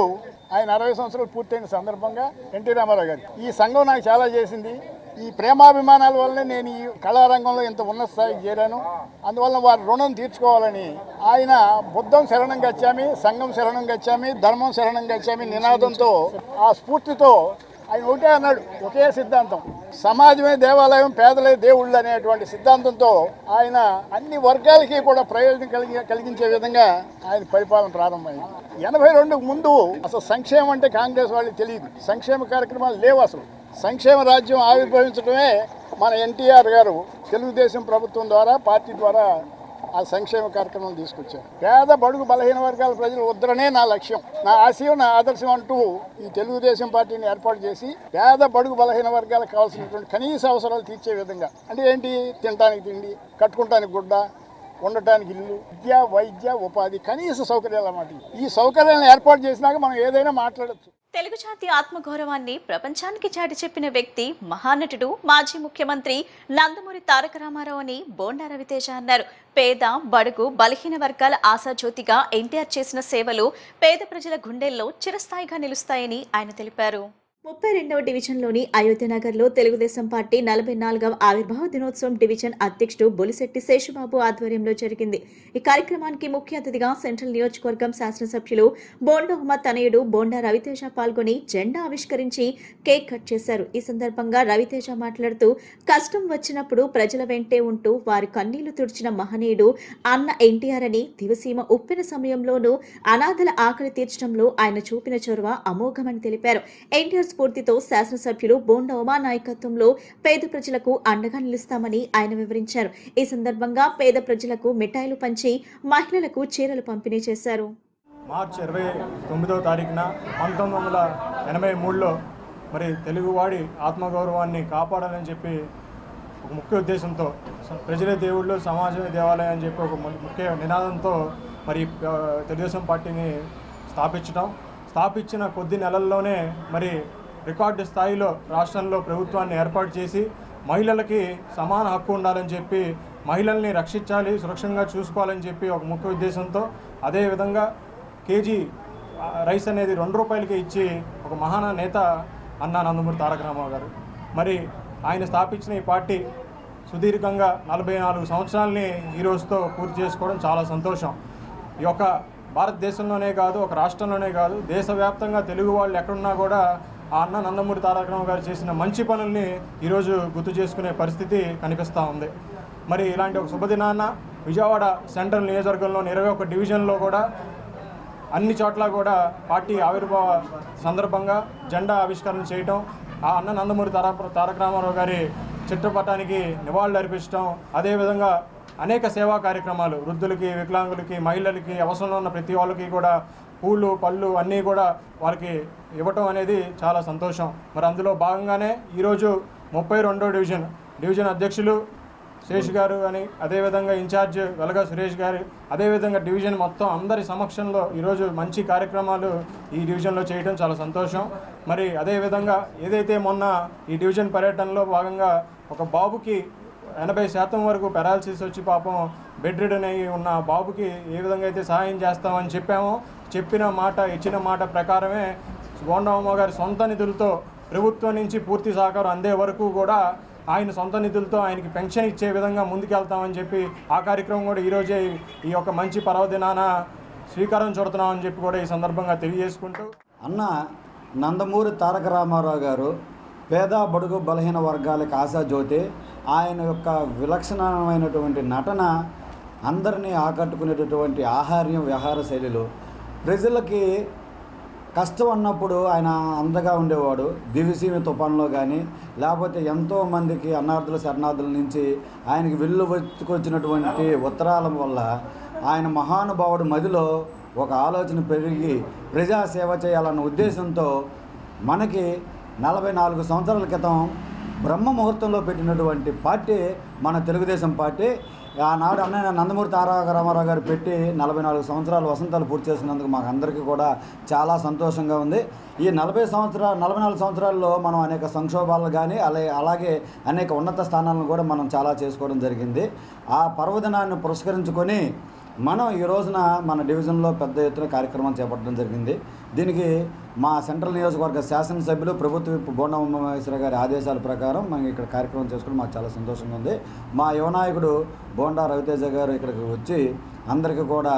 ఆయన 60 సంవత్సరాలు పూర్తయిన సందర్భంగా ఎన్టీ రామారావు గారు ఈ సంఘం నాకు చాలా చేసింది, ఈ ప్రేమాభిమానాల వల్లనే నేను ఈ కళారంగంలో ఇంత ఉన్నత స్థాయికి చేరాను, అందువల్ల వారి రుణం తీర్చుకోవాలని ఆయన బుద్ధం శరణం గచ్చామి, సంఘం శరణం గచ్చామి, ధర్మం శరణం గచ్చామి నినాదంతో, ఆ స్ఫూర్తితో ఆయన ఒకటే అన్నాడు, ఒకే సిద్ధాంతం, సమాజమే దేవాలయం, పేదలే దేవుళ్ళు అనేటువంటి సిద్ధాంతంతో ఆయన అన్ని వర్గాలకి కూడా ప్రయోజనం కలిగించే విధంగా ఆయన పరిపాలన ప్రారంభమైంది. 82కు ముందు అసలు సంక్షేమం అంటే కాంగ్రెస్ వాళ్ళకి తెలియదు, సంక్షేమ కార్యక్రమాలు లేవు. అసలు సంక్షేమ రాజ్యం ఆవిర్భవించడమే మన ఎన్టీఆర్ గారు తెలుగుదేశం ప్రభుత్వం ద్వారా, పార్టీ ద్వారా ఆ సంక్షేమ కార్యక్రమం తీసుకొచ్చారు. పేద బడుగు బలహీన వర్గాల ప్రజలు ఉద్ధరణే నా లక్ష్యం, నా ఆశయం, నా ఆదర్శం అంటూ ఈ తెలుగుదేశం పార్టీని ఏర్పాటు చేసి పేద బడుగు బలహీన వర్గాలకు కావాల్సినటువంటి కనీస అవసరాలు తీర్చే విధంగా, అంటే ఏంటి, తినడానికి తిండి, కట్టుకుంటానికి గుడ్డ, ఉండటానికి ఇల్లు, విద్య, వైద్య, ఉపాధి, కనీస సౌకర్యాలు అన్నమాట. ఈ సౌకర్యాలను ఏర్పాటు చేసినాక మనం ఏదైనా మాట్లాడచ్చు. తెలుగు జాతి ఆత్మగౌరవాన్ని ప్రపంచానికి చాటి చెప్పిన వ్యక్తి మహానటుడు మాజీ ముఖ్యమంత్రి నందమూరి తారక రామారావు అని బోండా రవితేజ అన్నారు. పేద బడుగు బలహీన వర్గాల ఆశాజ్యోతిగా ఎన్టీఆర్ చేసిన సేవలు పేద ప్రజల గుండెల్లో చిరస్థాయిగా నిలుస్తాయని ఆయన తెలిపారు. 32వ డివిజన్లోని అయోధ్యనగర్లో తెలుగుదేశం పార్టీ 44వ ఆవిర్భావ దినోత్సవం డివిజన్ అధ్యక్షుడు బొలిశెట్టి శేషబాబు ఆధ్వర్యంలో జరిగింది. ఈ కార్యక్రమానికి ముఖ్య అతిథిగా సెంట్రల్ నియోజకవర్గం శాసనసభ్యులు బోండా ఉమ తనయుడు బోండా రవితేజ పాల్గొని జెండా ఆవిష్కరించి కేక్ కట్ చేశారు. ఈ సందర్భంగా రవితేజ మాట్లాడుతూ కష్టం వచ్చినప్పుడు ప్రజల వెంటే ఉంటూ వారి కన్నీళ్లు తుడిచిన మహనీయుడు అన్న ఎన్టీఆర్ అని, దివసీమ ఉప్పిన సమయంలోనూ అనాథల ఆకలి తీర్చడంలో ఆయన చూపిన చొరవ అమోఘమని తెలిపారు. ఎన్టీఆర్ స్ఫూర్తితో శాసనసభ్యులు బోండా ఉమా నాయకత్వంలో పేద ప్రజలకు అండగా నిలుస్తామని ఆయన వివరించారు. ఈ సందర్భంగా పేద ప్రజలకు మిఠాయిలు పంచి మహిళలకు చీరలు పంపిణీ చేశారు. మార్చి 29వ తారీఖున 1983లో మరి తెలుగువాడి ఆత్మగౌరవాన్ని కాపాడాలని చెప్పి ఒక ముఖ్య ఉద్దేశంతో ప్రజలే దేవుళ్ళు సమాజమే దేవాలయం అని చెప్పి ఒక ముఖ్య నినాదంతో మరి తెలుగుదేశం పార్టీని స్థాపించిన కొద్ది నెలల్లోనే మరి రికార్డు స్థాయిలో రాష్ట్రంలో ప్రభుత్వాన్ని ఏర్పాటు చేసి మహిళలకి సమాన హక్కు ఉండాలని చెప్పి మహిళల్ని రక్షించాలి, సురక్షంగా చూసుకోవాలని చెప్పి ఒక ముఖ్య ఉద్దేశంతో అదేవిధంగా కేజీ రైస్ అనేది 2 రూపాయలకి ఇచ్చి ఒక మహాన నేత అన్న నందమూరి తారక రామారావు గారు మరి ఆయన స్థాపించిన ఈ పార్టీ సుదీర్ఘంగా 44 సంవత్సరాలని ఈ రోజుతో పూర్తి చేసుకోవడం చాలా సంతోషం. ఈ యొక్క భారతదేశంలోనే కాదు, ఒక రాష్ట్రంలోనే కాదు, దేశవ్యాప్తంగా తెలుగు వాళ్ళు ఎక్కడున్నా కూడా ఆ అన్న నందమూరి తారక రామారావు గారు చేసిన మంచి పనుల్ని ఈరోజు గుర్తు చేసుకునే పరిస్థితి కనిపిస్తూ ఉంది. మరి ఇలాంటి ఒక శుభదినాన్న విజయవాడ సెంట్రల్ నియోజకవర్గంలో 21 డివిజన్లో కూడా అన్ని చోట్ల కూడా పార్టీ ఆవిర్భావ సందర్భంగా జెండా ఆవిష్కరణ చేయటం, ఆ అన్న నందమూరి తారక రామారావు గారి చిత్రపటానికి నివాళులు అర్పించడం, అదేవిధంగా అనేక సేవా కార్యక్రమాలు వృద్ధులకి, వికలాంగులకి, మహిళలకి, అవసరంలో ఉన్న ప్రతి వాళ్ళకి కూడా పూలు పళ్ళు అన్నీ కూడా వారికి ఇవ్వటం అనేది చాలా సంతోషం. మరి అందులో భాగంగానే ఈరోజు 32వ డివిజన్ అధ్యక్షులు శేష్ గారు అని, అదేవిధంగా ఇన్ఛార్జ్ వెలగా సురేష్ గారు, అదేవిధంగా డివిజన్ మొత్తం అందరి సమక్షంలో ఈరోజు మంచి కార్యక్రమాలు ఈ డివిజన్లో చేయడం చాలా సంతోషం. మరి అదేవిధంగా ఏదైతే మొన్న ఈ డివిజన్ పర్యటనలో భాగంగా ఒక బాబుకి 80% వరకు పెరాలసిస్ వచ్చి పాపం బెడ్ రిడన్ అయి ఉన్న బాబుకి ఏ విధంగా అయితే సహాయం చేస్తామని చెప్పామో, ఇచ్చిన మాట ప్రకారమే బోండా ఉమ గారి సొంత నిధులతో ప్రభుత్వం నుంచి పూర్తి సహకారం అందే వరకు కూడా ఆయన సొంత నిధులతో ఆయనకి పెన్షన్ ఇచ్చే విధంగా ముందుకెళ్తామని చెప్పి ఆ కార్యక్రమం కూడా ఈరోజే ఈ యొక్క మంచి పర్వదినాన స్వీకారం చుడుతున్నామని చెప్పి కూడా ఈ సందర్భంగా తెలియజేసుకుంటూ, అన్న నందమూరి తారక రామారావు గారు పేద బడుగు బలహీన వర్గాలకు ఆశాజ్యోతి. ఆయన యొక్క విలక్షణమైనటువంటి నటన, అందరినీ ఆకట్టుకునేటటువంటి ఆహార్యం వ్యవహార శైలిలో ప్రజలకి కష్టం అన్నప్పుడు ఆయన అందగా ఉండేవాడు. దివిసీమ తుఫాన్లో కానీ లేకపోతే ఎంతోమందికి అన్నార్థుల శరణార్థుల నుంచి ఆయనకి వెళ్ళు వచ్చినటువంటి ఉత్తరాల వల్ల ఆయన మహానుభావుడు మదిలో ఒక ఆలోచన పెరిగి ప్రజాసేవ చేయాలన్న ఉద్దేశంతో మనకి 44 సంవత్సరాల క్రితం బ్రహ్మ ముహూర్తంలో పెట్టినటువంటి పార్టీ మన తెలుగుదేశం పార్టీ. ఆనాడు అన్న నందమూరి తారక రామారావు గారు పెట్టి 44 సంవత్సరాలు వసంతాలు పూర్తి చేసినందుకు మాకు అందరికీ కూడా చాలా సంతోషంగా ఉంది. ఈ 44 సంవత్సరాల్లో మనం అనేక సంక్షోభాలు కానీ అలాగే అనేక ఉన్నత స్థానాలను కూడా మనం చాలా చేసుకోవడం జరిగింది. ఆ పర్వదినాన్ని పురస్కరించుకొని మనం ఈ రోజున మన డివిజన్లో పెద్ద ఎత్తున కార్యక్రమం చేపట్టడం జరిగింది. దీనికి మా సెంట్రల్ నియోజకవర్గ శాసనసభ్యులు ప్రభుత్వ విప్ బోండా ఉమామహేశ్వర గారి ఆదేశాల ప్రకారం మనం ఇక్కడ కార్యక్రమం చేసుకోవడం మాకు చాలా సంతోషంగా ఉంది. మా యువనాయకుడు బోండా రవితేజ గారు ఇక్కడికి వచ్చి అందరికీ కూడా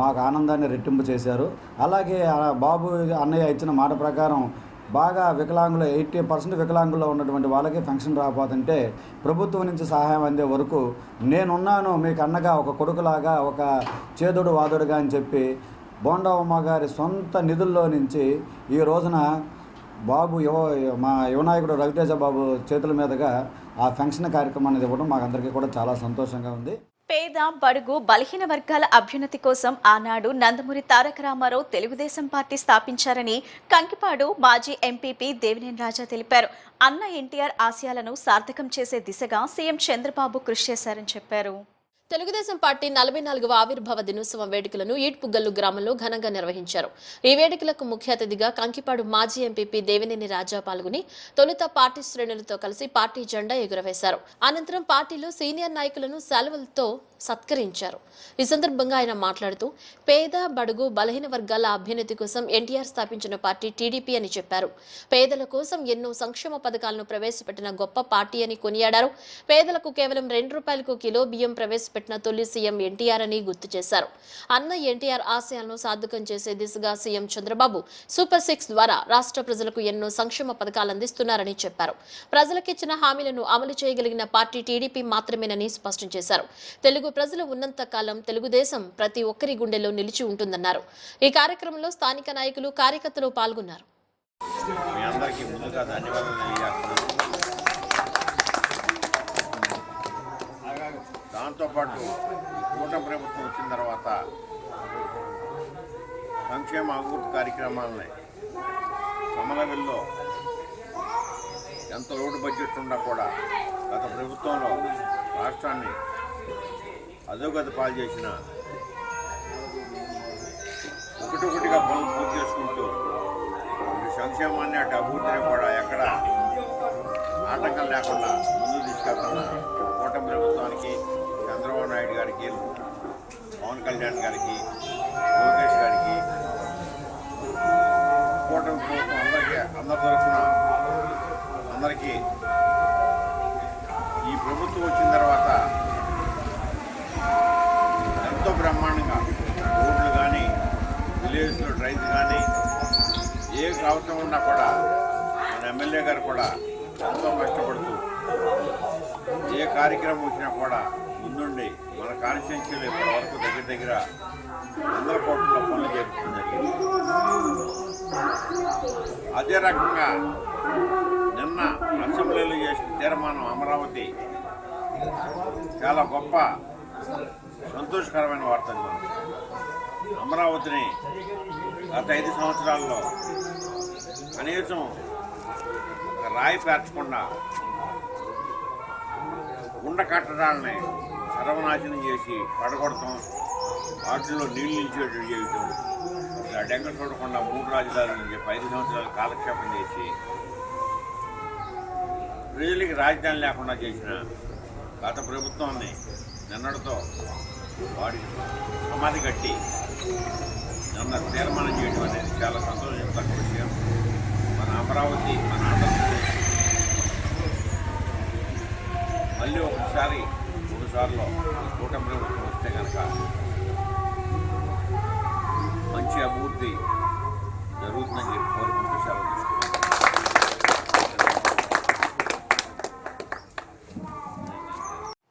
మాకు ఆనందాన్ని రెట్టింపు చేశారు. అలాగే బాబు అన్నయ్య ఇచ్చిన మాట ప్రకారం బాగా వికలాంగులు 80% వికలాంగుల్లో ఉన్నటువంటి వాళ్ళకి పెన్షన్ రాకపోతుంటే ప్రభుత్వం నుంచి సహాయం అందే వరకు నేనున్నాను మీకు అన్నగా, ఒక కొడుకులాగా, ఒక చేదుడు వాదుడుగా అని చెప్పి బోండా ఉమ గారి సొంత నిధుల్లో నుంచి ఈ రోజున మా యువనాయకుడు రవితేజ బాబు చేతుల మీదుగా ఆ పెన్షన్ కార్యక్రమాన్ని ఇవ్వడం మాకు అందరికీ కూడా చాలా సంతోషంగా ఉంది. పేద బడుగు బలహీన వర్గాల అభ్యున్నతి కోసం ఆనాడు నందమూరి తారక రామారావు తెలుగుదేశం పార్టీ స్థాపించారని కంకిపాడు మాజీ ఎంపీపీ దేవినేని రాజా తెలిపారు. అన్న ఎన్టీఆర్ ఆశయాలను సార్థకం చేసే దిశగా సీఎం చంద్రబాబు కృషి చేశారని చెప్పారు. తెలుగుదేశం పార్టీ 44వ ఆవిర్భావ దినోత్సవం వేడుకలను ఈడ్పుగల్లు గ్రామంలో ఘనంగా నిర్వహించారు. ఈ వేడుకలకు ముఖ్య అతిథిగా కంకిపాడు మాజీ ఎంపీపీ దేవినేని రాజా పాల్గొని తొలుత పార్టీ శ్రేణులతో కలిసి పార్టీ జెండా ఎగురవేశారు. అనంతరం పార్టీలో సీనియర్ నాయకులను శాలువలతో సత్కరించారు. ఈ సందర్భంగా ఆయన మాట్లాడుతూ పేద బడుగు బలహీన వర్గాల అభ్యున్నతి కోసం ఎన్టీఆర్ స్థాపించిన పార్టీ టీడీపీ అని చెప్పారు. పేదల కోసం ఎన్నో సంక్షేమ పథకాలను ప్రవేశపెట్టిన గొప్ప పార్టీ అని కొనియాడారు. పేదలకు కేవలం ₹2 కిలో బియ్యం ప్రవేశపెట్టిన తొలి సీఎం ఎన్టీఆర్ అని గుర్తు చేశారు. అన్న ఎన్టీఆర్ ఆశయాలను సార్థకం చేసే దిశగా సీఎం చంద్రబాబు సూపర్ 6 ద్వారా రాష్ట్ర ప్రజలకు ఎన్నో సంక్షేమ పథకాలు అందిస్తున్నారని చెప్పారు. ప్రజలకిచ్చిన హామీలను అమలు చేయగలిగిన పార్టీ టీడీపీ మాత్రమేనని స్పష్టం చేశారు. తెలుగు ప్రజలు ఉన్నంత కాలం తెలుగుదేశం ప్రతి ఒక్కరి గుండెల్లో నిలిచి ఉంటుందన్నారు. ఈ కార్యక్రమంలో స్థానిక నాయకులు, కార్యకర్తలు పాల్గొన్నారు. మీ అందరికీ ముందుగా ధన్యవాదాలు తెలియజేస్తున్నాను. దాంతోపాటు కూటమి ప్రభుత్వం వచ్చిన తర్వాత సంక్షేమ అభివృద్ధి కార్యక్రమాలని సమలవెల్లో ఎంత లోటు బడ్జెట్ ఉన్నా కూడా గత ప్రభుత్వంలో రాష్ట్రాన్ని అధోగతి పాలు చేసిన ఒకటిగా పనులు పూర్తి చేసుకుంటూ ఇటు సంక్షేమాన్ని అటు అభివృద్ధిని కూడా ఎక్కడ ఆటంకం లేకుండా ముందుకు తీసుకెళ్తున్న కూటమి ప్రభుత్వానికి, చంద్రబాబు నాయుడు గారికి, పవన్ కళ్యాణ్ గారికి, లోకేష్ గారికి, కూటమి ప్రభుత్వం అందరి తరఫున అందరికీ ఈ ప్రభుత్వం వచ్చిన తర్వాత ఎంతో బ్రహ్మాండంగా రోడ్లు కానీ, విలేజ్లో డ్రైన్స్ కానీ, ఏ అవసరం ఉన్నా కూడా మన ఎమ్మెల్యే గారు కూడా ఎంతో కష్టపడుతూ ఏ కార్యక్రమం వచ్చినా కూడా ముందుండి మన కాన్స్టిట్యున్సీలో ఇప్పటి వరకు దగ్గర 100 కోట్ల పనులు చేపట్టడం జరిగింది. అదే రకంగా నిన్న అసెంబ్లీలో చేసిన తీర్మానం అమరావతి చాలా గొప్ప సంతోషకరమైన వార్త. అమరావతిని గత 5 సంవత్సరాల్లో కనీసం ఒక రాయి పేర్చకుండా గుండ కట్టడాలని సర్వనాశనం చేసి పడగొడతాం, వాటిల్లో నీళ్ళు నిలిచేటట్టు చేయటం, డెంగ చూడకుండా 3 రాజధానులు చెప్పి 5 సంవత్సరాలు కాలక్షేపం చేసి ప్రజలకి రాజధాని లేకుండా చేసిన గత ప్రభుత్వాన్ని నిన్నటితో వాడికి సమాధి కట్టి నిన్న తీర్మానం చేయడం అనేది చాలా సంతోషించదగ్గ విషయం. మన అమరావతి, మన ఆంధ్రప్రదేశ్ మళ్ళీ ఒకసారిలో కూటమి ప్రభుత్వం వస్తే కనుక మంచి అభివృద్ధి జరుగుతుందని చెప్పి కోరుకుంటూ సెలవు తీసుకుంటాం.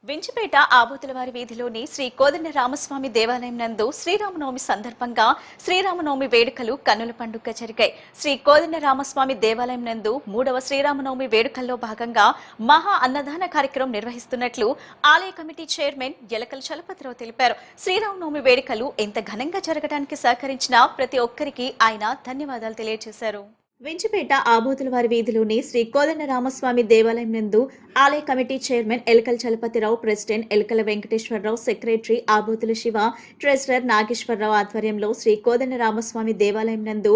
వించిపేట ఆబోతులవారి వీధిలోని శ్రీ కోదండ రామస్వామి దేవాలయం నందు శ్రీరామనవమి సందర్భంగా శ్రీరామనవమి వేడుకలు కన్నుల పండుగ జరిగాయి. శ్రీ కోదండ రామస్వామి దేవాలయం నందు 3వ శ్రీరామనవమి వేడుకల్లో భాగంగా మహా అన్నదాన కార్యక్రమం నిర్వహిస్తున్నట్లు ఆలయ కమిటీ చైర్మన్ ఎలకల చలపతిరావు తెలిపారు. శ్రీరామనవమి వేడుకలు ఎంత ఘనంగా జరగడానికి సహకరించిన ప్రతి ఒక్కరికి ఆయన ధన్యవాదాలు తెలియజేశారు. వించిపేట ఆబోతులవారి వీధిలోని శ్రీ కోదండ రామస్వామి దేవాలయం నందు ఆలయ కమిటీ చైర్మన్ ఎలకల చలపతిరావు, ప్రెసిడెంట్ ఎలకల వెంకటేశ్వరరావు, సెక్రటరీ ఆబోతుల శివ, ట్రెజరర్ నాగేశ్వరరావు ఆధ్వర్యంలో శ్రీ కోదండ రామస్వామి దేవాలయం నందు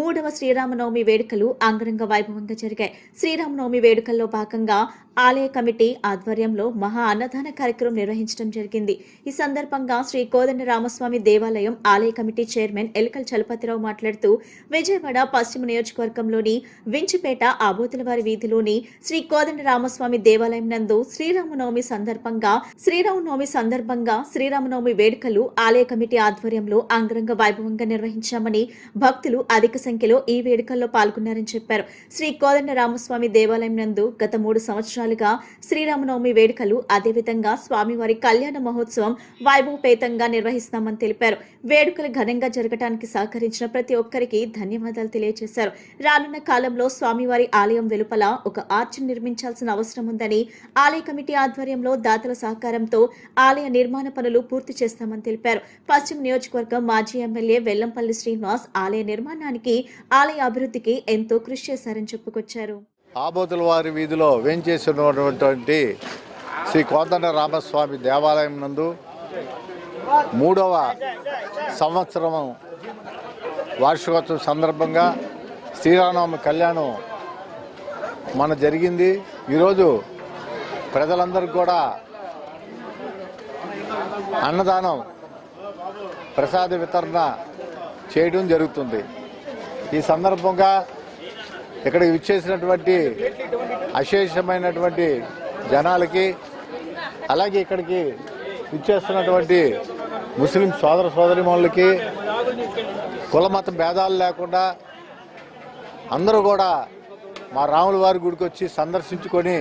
3వ శ్రీరామనవమి వేడుకలు అంగరంగ వైభవంగా జరిగాయి. శ్రీరామనవమి వేడుకల్లో భాగంగా ఆలయ కమిటీ ఆధ్వర్యంలో మహా అన్నదాన కార్యక్రమం నిర్వహించడం జరిగింది. ఈ సందర్భంగా శ్రీ కోదండ రామస్వామి దేవాలయం ఆలయ కమిటీ చైర్మన్ ఎలకల చలపతిరావు మాట్లాడుతూ విజయవాడ పశ్చిమ నియోజకవర్గంలోని వించిపేట ఆబోతులవారి వీధిలోని శ్రీ కోదండ రామస్వామి దేవాలయం నందు శ్రీరామనవమి సందర్భంగా శ్రీరామనవమి వేడుకలు ఆలయ కమిటీ ఆధ్వర్యంలో అంగరంగ వైభవంగా నిర్వహించామని, భక్తులు అధిక సంఖ్యలో ఈ వేడుకల్లో పాల్గొన్నారని చెప్పారు. శ్రీ కోదండ రామస్వామి దేవాలయం నందు గత 3 సంవత్సరాలుగా శ్రీరామనవమి వేడుకలు, అదేవిధంగా స్వామివారి కళ్యాణ మహోత్సవం వైభవపేతంగా నిర్వహిస్తామని తెలిపారు. వేడుకలు ఘనంగా జరగడానికి సహకరించిన ప్రతి ఒక్కరికి ధన్యవాదాలు తెలియజేశారు. రానున్న కాలంలో స్వామివారి ఆలయం వెలుపల ఒక ఆర్చ్ నిర్మించాల్సిన అవసరం ఉందని, ఆలయ కమిటీ ఆధ్వర్యంలో దాతల సహకారంతో ఆలయ నిర్మాణ పనులు పూర్తి చేస్తామని తెలిపారు. పశ్చిమ నియోజకవర్గం మాజీ ఎమ్మెల్యే వెల్లంపల్లి శ్రీనివాస్ ఆలయ నిర్మాణానికి, ఆలయ అభివృద్ధికి ఎంతో కృషి చేశారని చెప్పుకొచ్చారు. ఆబోతులవారి వీధిలో వేంచేసినటువంటి శ్రీ కోదండ రామస్వామి దేవాలయం నందు 3వ సంవత్సరం వార్షికోత్సవం సందర్భంగా శ్రీరామనవమి కళ్యాణం మన జరిగింది. ఈరోజు ప్రజలందరికీ కూడా అన్నదానం ప్రసాద వితరణ చేయడం జరుగుతుంది. ఈ సందర్భంగా ఇక్కడికి విచ్చేసినటువంటి అశేషమైనటువంటి జనాలకి, అలాగే ఇక్కడికి విచ్చేస్తున్నటువంటి ముస్లిం సోదర సోదరీమణులకి కులమత భేదాలు లేకుండా అందరూ కూడా మా రాముల వారి గుడికి వచ్చి సందర్శించుకొని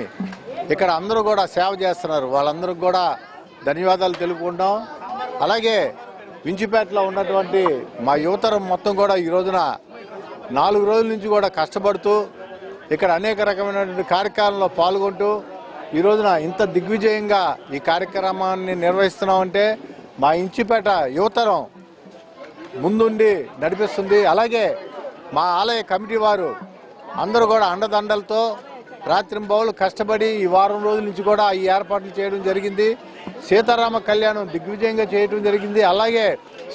ఇక్కడ అందరూ కూడా సేవ చేస్తున్నారు. వాళ్ళందరికీ కూడా ధన్యవాదాలు తెలుపుకుంటాం. అలాగే వించిపేటలో ఉన్నటువంటి మా యువతరం మొత్తం కూడా ఈ రోజున 4 రోజుల నుంచి కూడా కష్టపడుతూ ఇక్కడ అనేక రకమైనటువంటి కార్యక్రమాల్లో పాల్గొంటూ ఈ రోజున ఇంత దిగ్విజయంగా ఈ కార్యక్రమాన్ని నిర్వహిస్తున్నామంటే మా ఇంచిపేట యువతరం ముందుండి నడిపిస్తుంది. అలాగే మా ఆలయ కమిటీ వారు అందరూ కూడా అండదండలతో రాత్రింబవళ్ళు కష్టపడి ఈ వారం రోజుల నుంచి కూడా ఈ ఏర్పాట్లు చేయడం జరిగింది. సీతారామ కళ్యాణం దిగ్విజయంగా చేయడం జరిగింది. అలాగే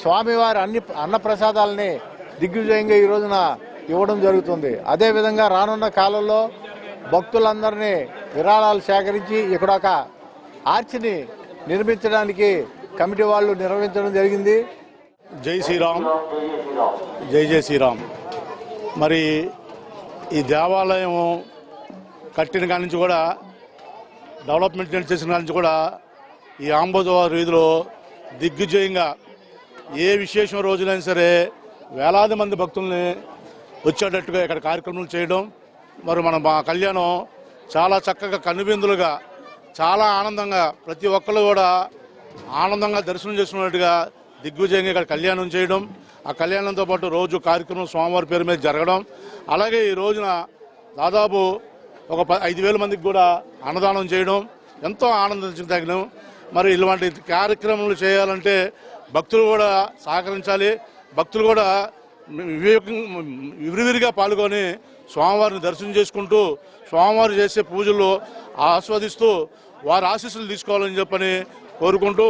స్వామివారి అన్నప్రసాదాలని దిగ్విజయంగా ఈ రోజున ఇవ్వడం జరుగుతుంది. అదేవిధంగా రానున్న కాలంలో భక్తులందరినీ విరాళాలు సేకరించి ఇక్కడ ఒక ఆర్చిని నిర్మించడానికి కమిటీ వాళ్ళు నిర్వహించడం జరిగింది. జై శ్రీరామ్, జై జై శ్రీరామ్. మరి ఈ దేవాలయం కట్టిన కాడి నుంచి కూడా డెవలప్మెంట్ చేసిన కాడి నుంచి కూడా ఈ ఆంబోదవారి వీధిలో దిగ్విజయంగా ఏ విశేషం రోజులైనా సరే వేలాది మంది భక్తుల్ని వచ్చేటట్టుగా ఇక్కడ కార్యక్రమాలు చేయడం, మరి మా కళ్యాణం చాలా చక్కగా కనువిందులుగా చాలా ఆనందంగా ప్రతి ఒక్కరు కూడా ఆనందంగా దర్శనం చేసుకున్నట్టుగా దిగ్విజయంగా ఇక్కడ కళ్యాణం చేయడం, ఆ కళ్యాణంతో పాటు రోజు కార్యక్రమం స్వామివారి పేరు మీద జరగడం, అలాగే ఈ రోజున దాదాపు ఒక 5,000 మందికి కూడా అన్నదానం చేయడం ఎంతో ఆనందించదగిన. మరి ఇలాంటి కార్యక్రమాలు చేయాలంటే భక్తులు కూడా సహకరించాలి. భక్తులు కూడా విరివిరిగా పాల్గొని స్వామివారిని దర్శనం చేసుకుంటూ స్వామివారు చేసే పూజల్లో ఆస్వాదిస్తూ వారి ఆశీస్సులు తీసుకోవాలని చెప్పని కోరుకుంటూ,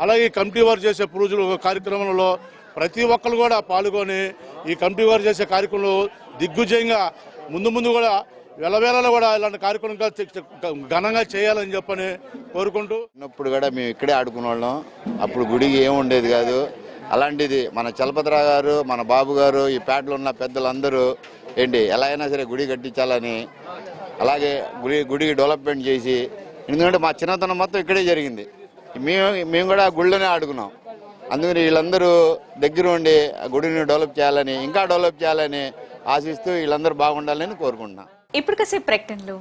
అలాగే కమిటీ వారు చేసే పూజలు కార్యక్రమంలో ప్రతి ఒక్కరు కూడా పాల్గొని ఈ కమిటీ వారు చేసే కార్యక్రమంలో దిగ్విజయంగా ముందు కూడా వెలవేళలో కూడా ఇలాంటి కార్యక్రమం ఘనంగా చేయాలని చెప్పని కోరుకుంటూ. ఉన్నప్పుడు కూడా మేము ఇక్కడే ఆడుకునే వాళ్ళం. అప్పుడు గుడికి ఏముండేది కాదు. అలాంటిది మన చలపతిరావు గారు, మన బాబు గారు, ఈ పేటలో ఉన్న పెద్దలందరూ ఎలా అయినా సరే గుడి కట్టించాలని, అలాగే గుడికి డెవలప్మెంట్ చేసి, ఎందుకంటే మా చిన్నతనం మొత్తం ఇక్కడే జరిగింది. మేము కూడా గుళ్ళోనే ఆడుకున్నాం. అందుకని వీళ్ళందరూ దగ్గర ఉండి ఆ గుడిని డెవలప్ చేయాలని, ఇంకా డెవలప్ చేయాలని ఆశిస్తూ వీళ్ళందరూ బాగుండాలని కోరుకుంటున్నాం. ఇప్పుడు కాసేపు ప్రకటనలు.